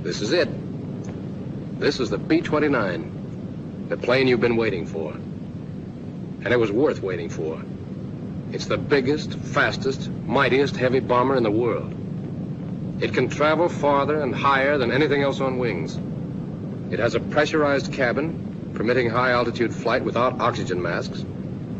This is it. This is the B-29, the plane you've been waiting for. And it was worth waiting for. It's the biggest, fastest, mightiest heavy bomber in the world. It can travel farther and higher than anything else on wings. It has a pressurized cabin, permitting high-altitude flight without oxygen masks.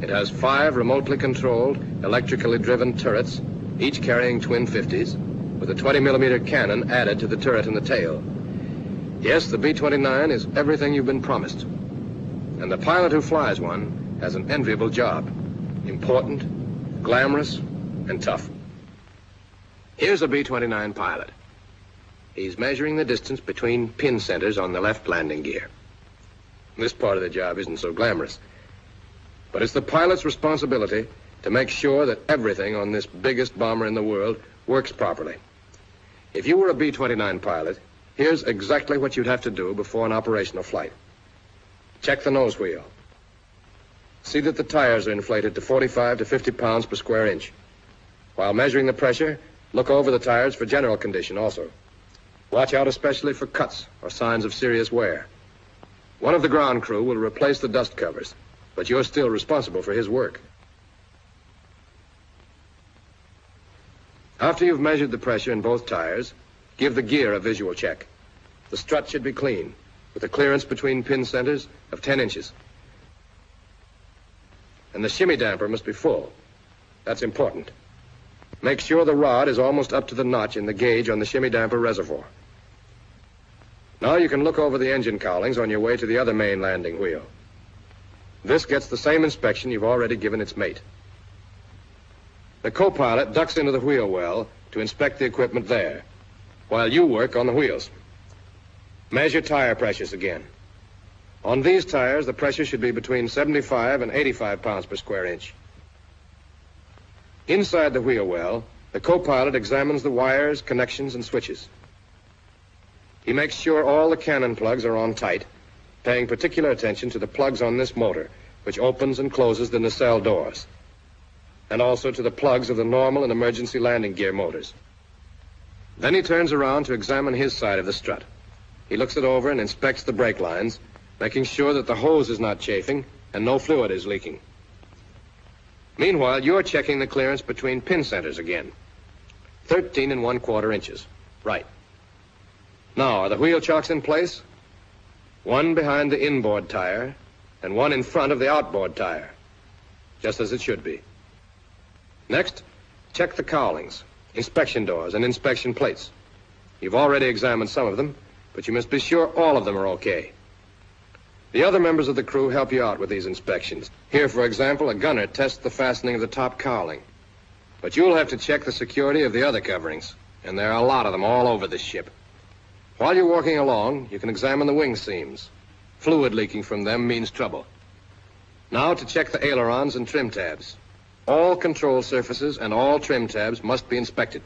It has 5 remotely controlled, electrically driven turrets, each carrying twin 50s, with a 20-millimeter cannon added to the turret in the tail. Yes, the B-29 is everything you've been promised. And the pilot who flies one has an enviable job. Important, glamorous, and tough. Here's a B-29 pilot. He's measuring the distance between pin centers on the left landing gear. This part of the job isn't so glamorous. But it's the pilot's responsibility to make sure that everything on this biggest bomber in the world works properly. If you were a B-29 pilot, here's exactly what you'd have to do before an operational flight. Check the nose wheel. See that the tires are inflated to 45 to 50 pounds per square inch. While measuring the pressure, look over the tires for general condition also. Watch out especially for cuts or signs of serious wear. One of the ground crew will replace the dust covers, but you're still responsible for his work. After you've measured the pressure in both tires, give the gear a visual check. The strut should be clean, with a clearance between pin centers of 10 inches. And the shimmy damper must be full. That's important. Make sure the rod is almost up to the notch in the gauge on the shimmy damper reservoir. Now you can look over the engine cowlings on your way to the other main landing wheel. This gets the same inspection you've already given its mate. The co-pilot ducks into the wheel well to inspect the equipment there, while you work on the wheels. Measure tire pressures again. On these tires, the pressure should be between 75 and 85 pounds per square inch. Inside the wheel well, the co-pilot examines the wires, connections, and switches. He makes sure all the cannon plugs are on tight, paying particular attention to the plugs on this motor, which opens and closes the nacelle doors, and also to the plugs of the normal and emergency landing gear motors. Then he turns around to examine his side of the strut. He looks it over and inspects the brake lines, making sure that the hose is not chafing and no fluid is leaking. Meanwhile, you're checking the clearance between pin centers again. 13 1/4 inches. Right. Now, are the wheel chocks in place? One behind the inboard tire and one in front of the outboard tire, just as it should be. Next, check the cowlings, inspection doors, and inspection plates. You've already examined some of them, but you must be sure all of them are okay. The other members of the crew help you out with these inspections. Here, for example, a gunner tests the fastening of the top cowling. But you'll have to check the security of the other coverings, and there are a lot of them all over this ship. While you're walking along, you can examine the wing seams. Fluid leaking from them means trouble. Now to check the ailerons and trim tabs. All control surfaces and all trim tabs must be inspected.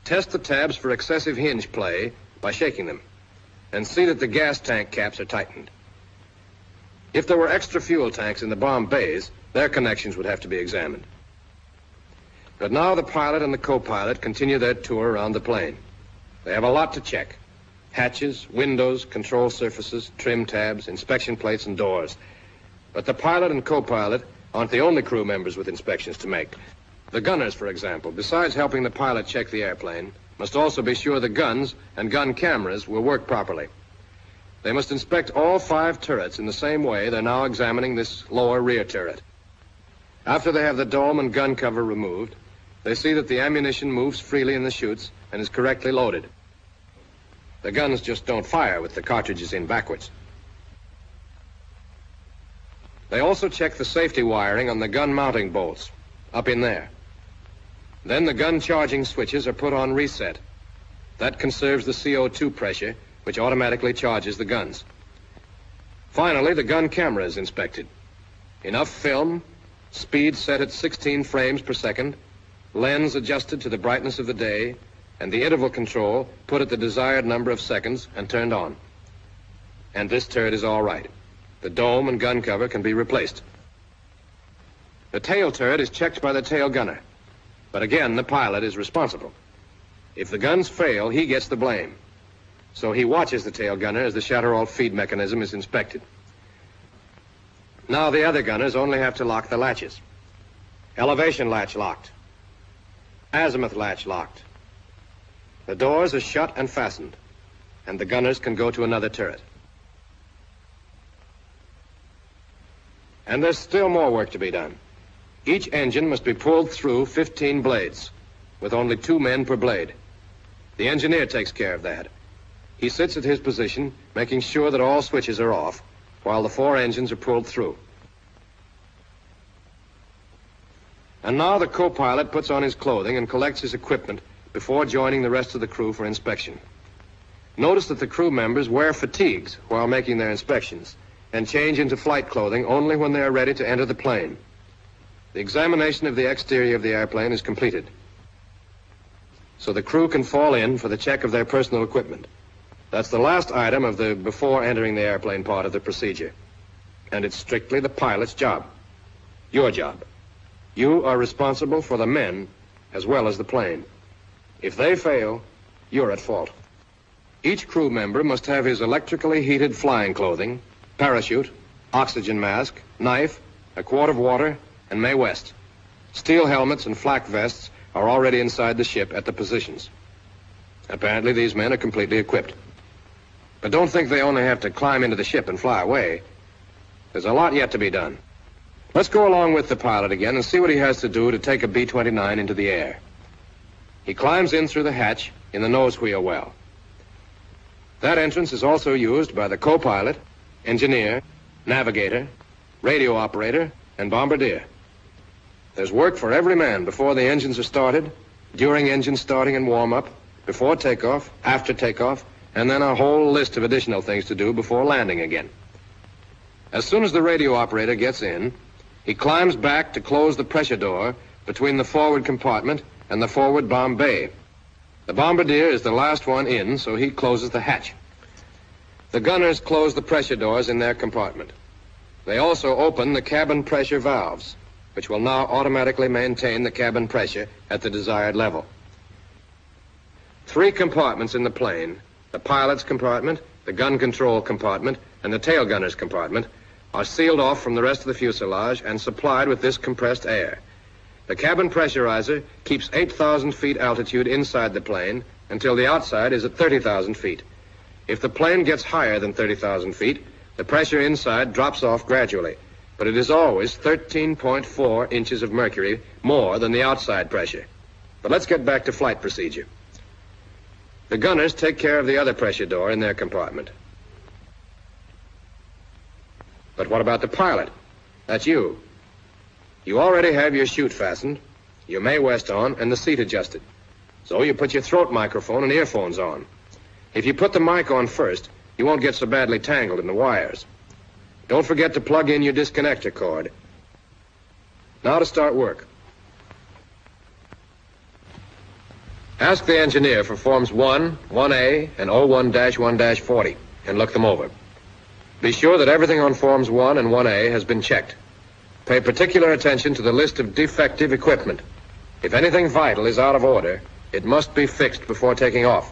Test the tabs for excessive hinge play by shaking them, and see that the gas tank caps are tightened. If there were extra fuel tanks in the bomb bays, their connections would have to be examined. But now the pilot and the co-pilot continue their tour around the plane. They have a lot to check. Hatches, windows, control surfaces, trim tabs, inspection plates, and doors. But the pilot and co-pilot aren't the only crew members with inspections to make. The gunners, for example, besides helping the pilot check the airplane, must also be sure the guns and gun cameras will work properly. They must inspect all 5 turrets in the same way they're now examining this lower rear turret. After they have the dome and gun cover removed, they see that the ammunition moves freely in the chutes and is correctly loaded. The guns just don't fire with the cartridges in backwards. They also check the safety wiring on the gun mounting bolts, up in there. Then the gun charging switches are put on reset. That conserves the CO2 pressure, which automatically charges the guns. Finally, the gun camera is inspected. Enough film, speed set at 16 frames per second, lens adjusted to the brightness of the day, and the interval control put at the desired number of seconds and turned on. And this turret is all right. The dome and gun cover can be replaced. The tail turret is checked by the tail gunner. But again, the pilot is responsible. If the guns fail, he gets the blame. So he watches the tail gunner as the Shatterall feed mechanism is inspected. Now the other gunners only have to lock the latches. Elevation latch locked. Azimuth latch locked. The doors are shut and fastened, and the gunners can go to another turret. And there's still more work to be done. Each engine must be pulled through 15 blades, with only 2 men per blade. The engineer takes care of that. He sits at his position, making sure that all switches are off, while the 4 engines are pulled through. And now the co-pilot puts on his clothing and collects his equipment before joining the rest of the crew for inspection. Notice that the crew members wear fatigues while making their inspections and change into flight clothing only when they are ready to enter the plane. The examination of the exterior of the airplane is completed, so the crew can fall in for the check of their personal equipment. That's the last item of the before entering the airplane part of the procedure. And it's strictly the pilot's job. Your job. You are responsible for the men as well as the plane. If they fail, you're at fault. Each crew member must have his electrically heated flying clothing, parachute, oxygen mask, knife, a quart of water, and Mae West. Steel helmets and flak vests are already inside the ship at the positions. Apparently, these men are completely equipped. But don't think they only have to climb into the ship and fly away. There's a lot yet to be done. Let's go along with the pilot again and see what he has to do to take a B-29 into the air. He climbs in through the hatch in the nose wheel well. That entrance is also used by the co-pilot, engineer, navigator, radio operator, and bombardier. There's work for every man before the engines are started, during engine starting and warm-up, before takeoff, after takeoff, and then a whole list of additional things to do before landing again. As soon as the radio operator gets in, he climbs back to close the pressure door between the forward compartment and the forward bomb bay. The bombardier is the last one in, so he closes the hatch. The gunners close the pressure doors in their compartment. They also open the cabin pressure valves, which will now automatically maintain the cabin pressure at the desired level. 3 compartments in the plane, the pilot's compartment, the gun control compartment, and the tail gunner's compartment, are sealed off from the rest of the fuselage and supplied with this compressed air. The cabin pressurizer keeps 8,000 feet altitude inside the plane until the outside is at 30,000 feet. If the plane gets higher than 30,000 feet, the pressure inside drops off gradually, but it is always 13.4 inches of mercury more than the outside pressure. But let's get back to flight procedure. The gunners take care of the other pressure door in their compartment. But what about the pilot? That's you. You already have your chute fastened, your Mae West on, and the seat adjusted. So you put your throat microphone and earphones on. If you put the mic on first, you won't get so badly tangled in the wires. Don't forget to plug in your disconnector cord. Now to start work. Ask the engineer for forms 1, 1A, and 01-1-40, and look them over. Be sure that everything on forms 1 and 1A has been checked. Pay particular attention to the list of defective equipment. If anything vital is out of order, it must be fixed before taking off.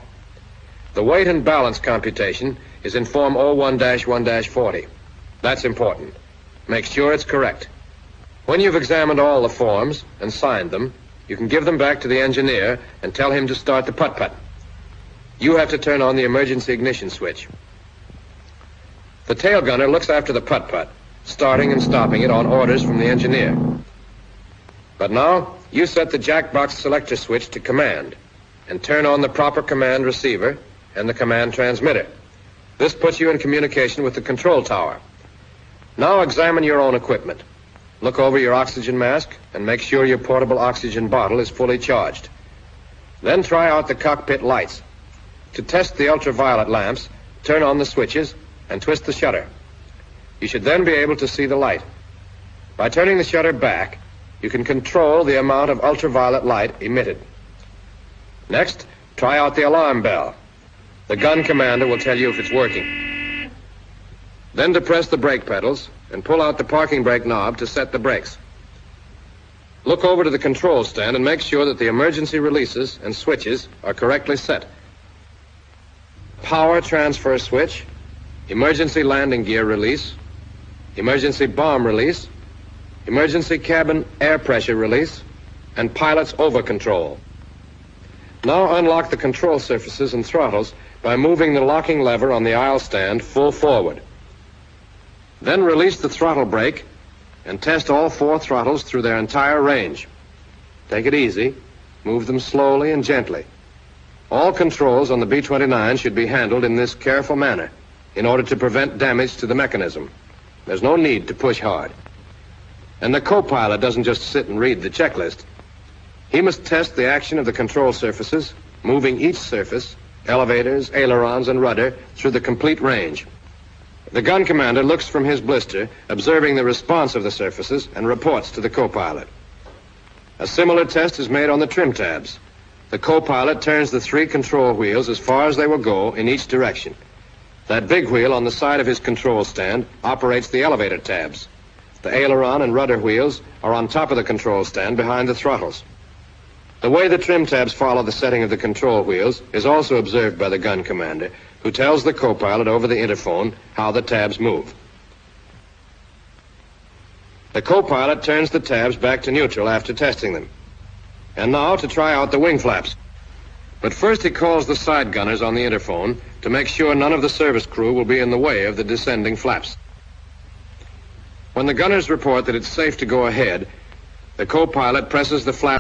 The weight and balance computation is in form 01-1-40. That's important. Make sure it's correct. When you've examined all the forms and signed them, you can give them back to the engineer and tell him to start the putt-putt. You have to turn on the emergency ignition switch. The tail gunner looks after the putt-putt, starting and stopping it on orders from the engineer. But now, you set the jackbox selector switch to command and turn on the proper command receiver and the command transmitter. This puts you in communication with the control tower. Now examine your own equipment. Look over your oxygen mask and make sure your portable oxygen bottle is fully charged. Then try out the cockpit lights. To test the ultraviolet lamps, turn on the switches and twist the shutter. You should then be able to see the light. By turning the shutter back, you can control the amount of ultraviolet light emitted. Next, try out the alarm bell. The gun commander will tell you if it's working. Then depress the brake pedals and pull out the parking brake knob to set the brakes. Look over to the control stand and make sure that the emergency releases and switches are correctly set. Power transfer switch, emergency landing gear release, emergency bomb release, emergency cabin air pressure release, and pilot's over control. Now unlock the control surfaces and throttles by moving the locking lever on the aisle stand full forward. Then release the throttle brake and test all 4 throttles through their entire range. Take it easy. Move them slowly and gently. All controls on the B-29 should be handled in this careful manner in order to prevent damage to the mechanism. There's no need to push hard. And the co-pilot doesn't just sit and read the checklist. He must test the action of the control surfaces, moving each surface, elevators, ailerons, and rudder, through the complete range. The gun commander looks from his blister, observing the response of the surfaces, and reports to the co-pilot. A similar test is made on the trim tabs. The co-pilot turns the 3 control wheels as far as they will go in each direction. That big wheel on the side of his control stand operates the elevator tabs. The aileron and rudder wheels are on top of the control stand behind the throttles. The way the trim tabs follow the setting of the control wheels is also observed by the gun commander, who tells the co-pilot over the interphone how the tabs move. The co-pilot turns the tabs back to neutral after testing them. And now to try out the wing flaps. But first he calls the side gunners on the interphone to make sure none of the service crew will be in the way of the descending flaps. When the gunners report that it's safe to go ahead, the co-pilot presses the flap